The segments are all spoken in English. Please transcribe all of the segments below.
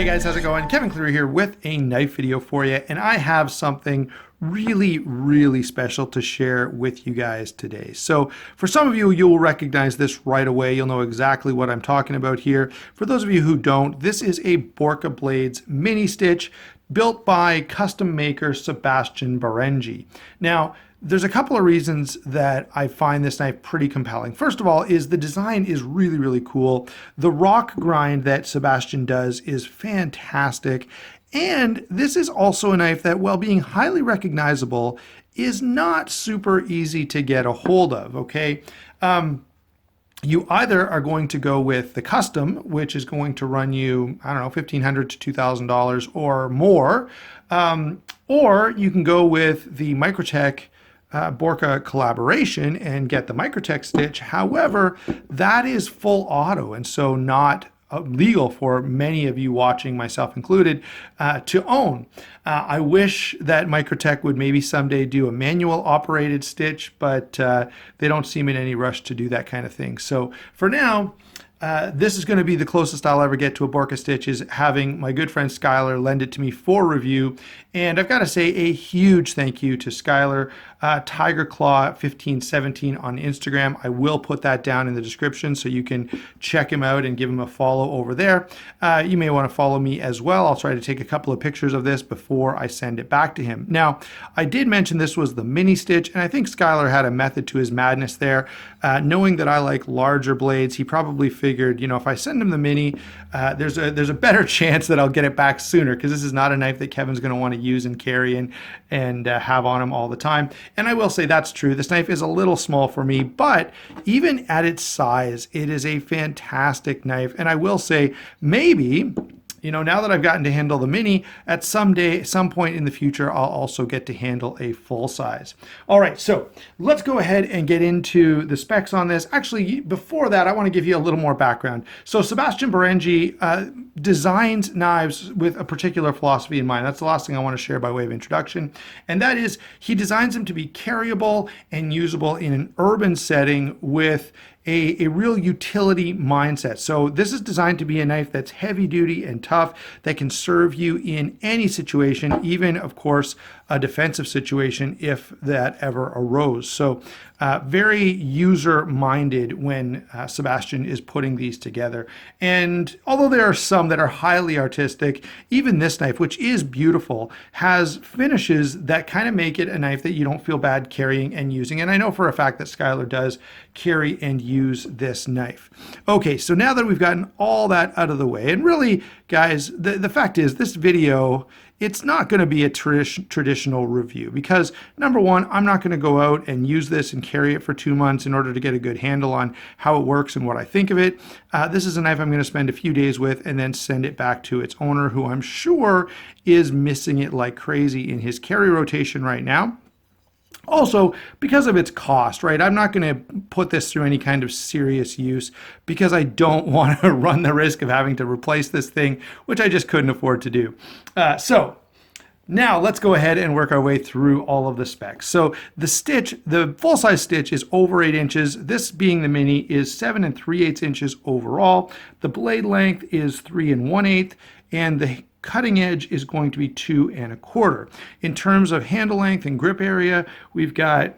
Hey guys, how's it going? Kevin Cleary here with a knife video for you, and I have something really special to share with you guys today. So for some of you, you'll recognize this right away. You'll know exactly what I'm talking about here. For those of you who don't, this is a Borka Blades mini stitch built by custom maker Sebastian Barengi. Now, there's a couple of reasons that I find this knife pretty compelling. First of all, is the design is really cool. The rock grind that Sebastian does is fantastic. And this is also a knife that, while being highly recognizable, is not super easy to get a hold of, okay? You either are going to go with the custom, which is going to run you, I don't know, $1,500 to $2,000 or more, or you can go with the Microtech Borka collaboration and get the Microtech stitch. However, that is full auto, and so not legal for many of you watching, myself included, to own. I wish that Microtech would maybe someday do a manual operated stitch, but they don't seem in any rush to do that kind of thing. So for now, this is going to be the closest I'll ever get to a Borka stitch, is having my good friend Skylar lend it to me for review. And I've got to say a huge thank you to Skylar, Tiger Claw 1517 on Instagram. I will put that down in the description so you can check him out and give him a follow over there. You may want to follow me as well. I'll try to take a couple of pictures of this before I send it back to him. Now, I did mention this was the mini stitch, and I think Skylar had a method to his madness there. Knowing that I like larger blades, he probably figured, you know, if I send him the mini, there's a better chance that I'll get it back sooner, because this is not a knife that Kevin's going to want to use and carry and have on him all the time. And I will say that's true. This knife is a little small for me, but even at its size, it is a fantastic knife. And I will say, maybe, you know, now that I've gotten to handle the mini, at some point in the future, I'll also get to handle a full size. All right, so let's go ahead and get into the specs on this. Actually, before that, I want to give you a little more background. So Sebastian Barengi designs knives with a particular philosophy in mind. That's the last thing I want to share by way of introduction. And that is, he designs them to be carryable and usable in an urban setting with a real utility mindset. So this is designed to be a knife that's heavy duty and tough, that can serve you in any situation, even, of course, a defensive situation if that ever arose. So very user-minded when Sebastian is putting these together. And although there are some that are highly artistic, even this knife, which is beautiful, has finishes that kind of make it a knife that you don't feel bad carrying and using. And I know for a fact that Skylar does carry and use this knife. Okay, so now that we've gotten all that out of the way, and really, guys, the fact is, this video, it's not going to be a traditional review, because number one, I'm not going to go out and use this and carry it for 2 months in order to get a good handle on how it works and what I think of it. This is a knife I'm going to spend a few days with and then send it back to its owner, who I'm sure is missing it like crazy in his carry rotation right now. Also, because of its cost, right? I'm not going to put this through any kind of serious use, because I don't want to run the risk of having to replace this thing, which I just couldn't afford to do. So now let's go ahead and work our way through all of the specs. So the stitch, the full-size stitch, is over 8 inches. This, being the mini, is 7 3/8 inches overall. The blade length is 3 1/8, and the cutting edge is going to be 2 1/4. In terms of handle length and grip area, we've got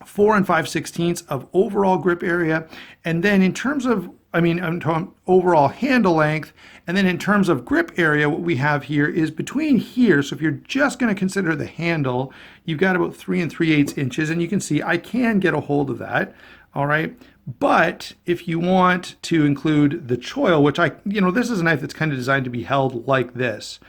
4 5/16 of overall grip area. And then in terms of, I'm talking overall handle length, and then in terms of grip area, what we have here is between here. So if you're just going to consider the handle, you've got about 3 3/8 inches, and you can see I can get a hold of that. All right. But if you want to include the choil, which this is a knife that's kind of designed to be held like this.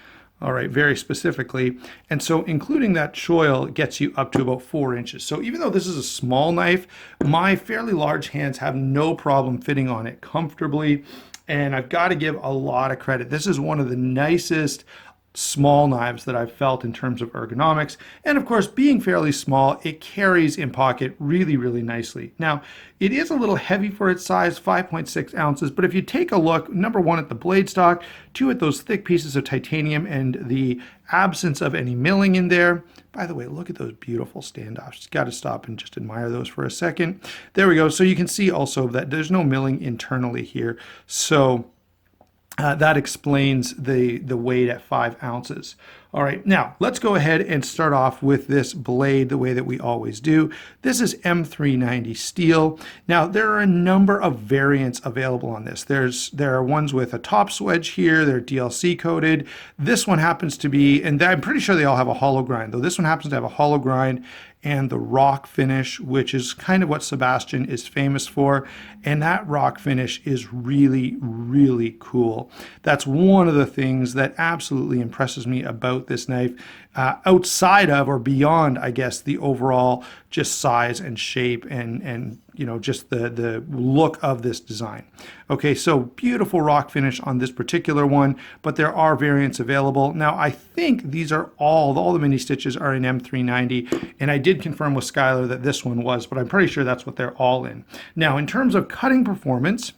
All right, very specifically. And so including that choil gets you up to about 4 inches. So even though this is a small knife, my fairly large hands have no problem fitting on it comfortably. And I've got to give a lot of credit. This is one of the nicest small knives that I've felt in terms of ergonomics. And of course, being fairly small, it carries in pocket really nicely. Now, it is a little heavy for its size, 5.6 ounces, but if you take a look, number one, at the blade stock, 2, at those thick pieces of titanium and the absence of any milling in there. By the way, look at those beautiful standoffs. Got to stop and just admire those for a second. There we go. So you can see also that there's no milling internally here. So that explains the weight at 5 ounces. All right, now let's go ahead and start off with this blade the way that we always do. This is M390 steel. Now there are a number of variants available on this. There are ones with a top swedge here, they're DLC coated. This one happens to be, and I'm pretty sure they all have a hollow grind, though this one happens to have a hollow grind and the rock finish, which is kind of what Sebastian is famous for. And that rock finish is really, really cool. That's one of the things that absolutely impresses me about this knife, outside of or beyond, I guess, the overall just size and shape and you know, just the look of this design. Okay, so beautiful rock finish on this particular one, but there are variants available. Now, I think these are all the mini stitches are in M390, and I did confirm with Skylar that this one was, but I'm pretty sure that's what they're all in. Now, in terms of cutting performance,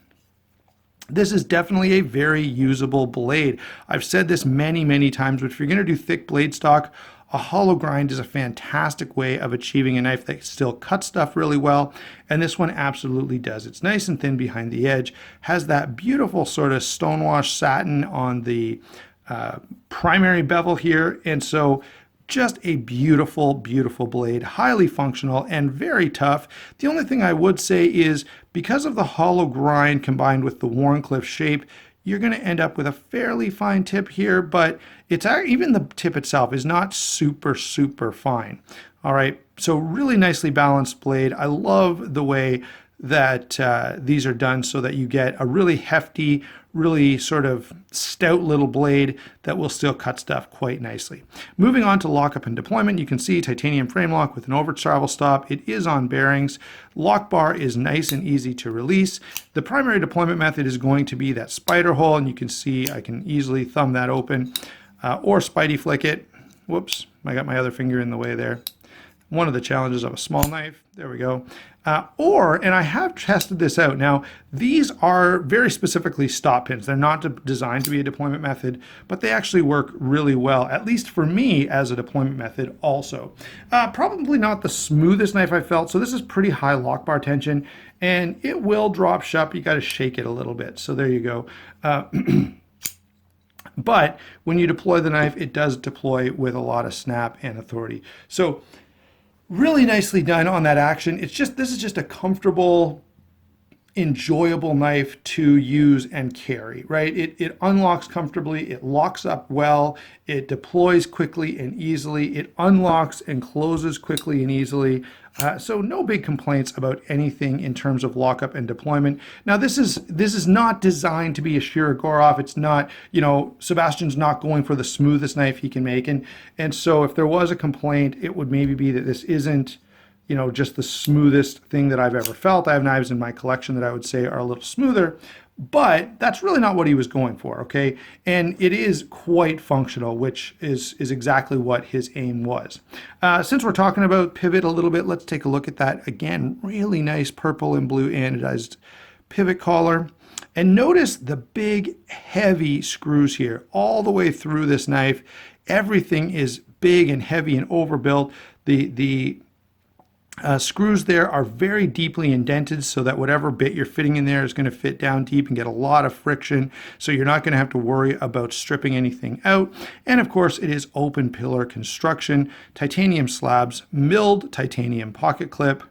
this is definitely a very usable blade. I've said this many, many times, but if you're going to do thick blade stock, a hollow grind is a fantastic way of achieving a knife that still cuts stuff really well, and this one absolutely does. It's nice and thin behind the edge, has that beautiful sort of stonewash satin on the primary bevel here, and so just a beautiful, beautiful blade, highly functional and very tough. The only thing I would say is because of the hollow grind combined with the Wharncliffe shape, you're going to end up with a fairly fine tip here, but it's even the tip itself is not super, super fine. All right, so really nicely balanced blade. I love the way that these are done so that you get a really hefty, really sort of stout little blade that will still cut stuff quite nicely. Moving on to lockup and deployment, you can see titanium frame lock with an over travel stop. It is on bearings. Lock bar is nice and easy to release. The primary deployment method is going to be that spider hole, and you can see I can easily thumb that open or spidey flick it. Whoops, I got my other finger in the way there. One of the challenges of a small knife. There we go. And I have tested this out. Now, these are very specifically stop pins. They're not designed to be a deployment method, but they actually work really well, at least for me as a deployment method also. Probably not the smoothest knife I felt, so this is pretty high lock bar tension, and it will drop shut. You got to shake it a little bit. So there you go. But when you deploy the knife, it does deploy with a lot of snap and authority. So really nicely done on that action. This is just a comfortable, enjoyable knife to use and carry, right? It unlocks comfortably, it locks up well, it deploys quickly and easily, it unlocks and closes quickly and easily. So no big complaints about anything in terms of lockup and deployment. Now this is not designed to be a Shirogorov. It's not, you know, Sebastian's not going for the smoothest knife he can make, and so if there was a complaint, it would maybe be that this isn't, you know, just the smoothest thing that I've ever felt. I have knives in my collection that I would say are a little smoother, but that's really not what he was going for, okay? And it is quite functional, which is exactly what his aim was. Since we're talking about pivot a little bit, let's take a look at that. Again, really nice purple and blue anodized pivot collar. And notice the big, heavy screws here all the way through this knife. Everything is big and heavy and overbuilt. The screws there are very deeply indented so that whatever bit you're fitting in there is going to fit down deep and get a lot of friction, so you're not going to have to worry about stripping anything out. And of course, it is open pillar construction, titanium slabs, milled titanium pocket clip,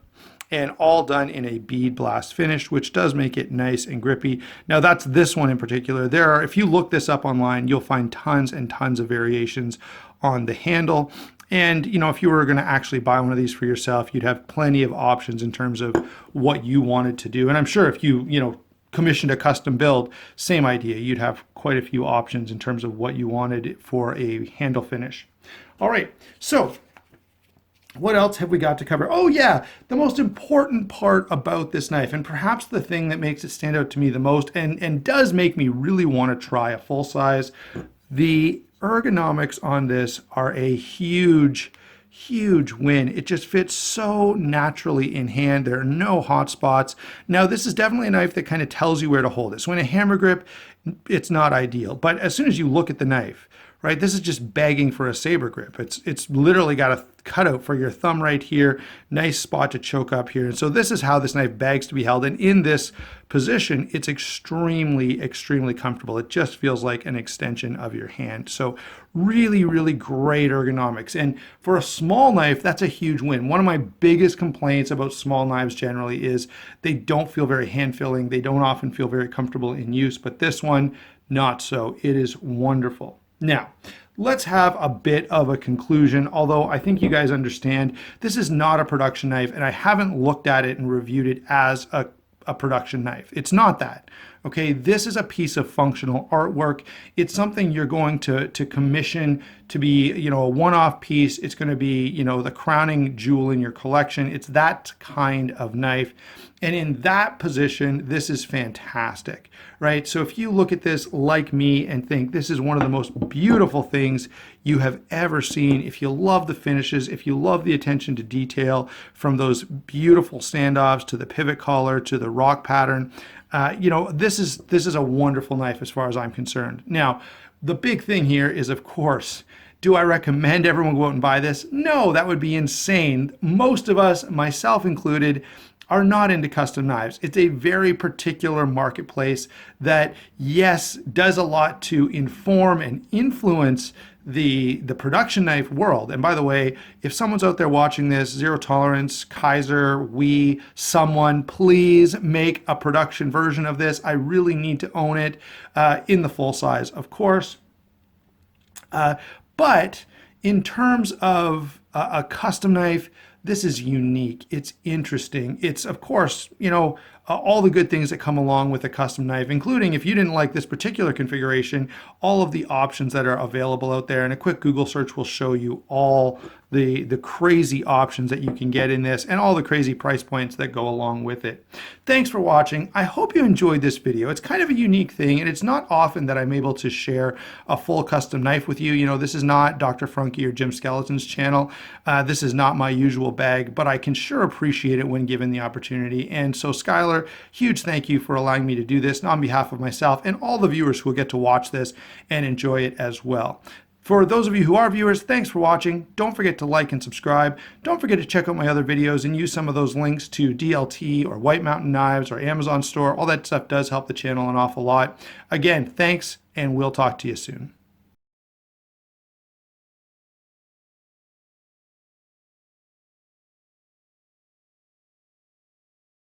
and all done in a bead blast finish, which does make it nice and grippy. Now that's this one in particular. If you look this up online, you'll find tons and tons of variations on the handle. And, you know, if you were going to actually buy one of these for yourself, you'd have plenty of options in terms of what you wanted to do. And I'm sure if you commissioned a custom build, same idea. You'd have quite a few options in terms of what you wanted for a handle finish. All right, so what else have we got to cover? Oh yeah, the most important part about this knife, and perhaps the thing that makes it stand out to me the most and does make me really want to try a full size, the ergonomics on this are a huge win. It just fits so naturally in hand. There are no hot spots. Now this is definitely a knife that kind of tells you where to hold it. So in a hammer grip, it's not ideal, but as soon as you look at the knife, right? This is just begging for a saber grip. It's literally got a cutout for your thumb right here, nice spot to choke up here. And so this is how this knife begs to be held. And in this position, it's extremely, extremely comfortable. It just feels like an extension of your hand. So really, really great ergonomics. And for a small knife, that's a huge win. One of my biggest complaints about small knives generally is they don't feel very hand-filling. They don't often feel very comfortable in use, but this one, not so. It is wonderful. Now, let's have a bit of a conclusion, although I think you guys understand this is not a production knife, and I haven't looked at it and reviewed it as a production knife. It's not that. Okay, this is a piece of functional artwork. It's something you're going to commission to be, a one-off piece. It's going to be, the crowning jewel in your collection. It's that kind of knife. And in that position, this is fantastic, right? So if you look at this like me and think this is one of the most beautiful things you have ever seen, if you love the finishes, if you love the attention to detail, from those beautiful standoffs to the pivot collar to the rock pattern, this is a wonderful knife as far as I'm concerned. Now, the big thing here is, of course, do I recommend everyone go out and buy this? No, that would be insane. Most of us, myself included, are not into custom knives. It's a very particular marketplace that, yes, does a lot to inform and influence the production knife world. And by the way, if someone's out there watching this, Zero Tolerance, Kaiser, someone, please make a production version of this. I really need to own it in the full size, of course. But in terms of a custom knife, this is unique. It's interesting. It's, of course, all the good things that come along with a custom knife, including, if you didn't like this particular configuration, all of the options that are available out there. And a quick Google search will show you all the crazy options that you can get in this and all the crazy price points that go along with it. Thanks for watching. I hope you enjoyed this video. It's kind of a unique thing, and it's not often that I'm able to share a full custom knife with you. This is not Dr. Frunky or Jim Skeleton's channel. This is not my usual bag, but I can sure appreciate it when given the opportunity. And so, Skylar, huge thank you for allowing me to do this on behalf of myself and all the viewers who will get to watch this and enjoy it as well. For those of you who are viewers, thanks for watching. Don't forget to like and subscribe. Don't forget to check out my other videos and use some of those links to DLT or White Mountain Knives or Amazon store. All that stuff does help the channel an awful lot. Again, thanks, and we'll talk to you soon.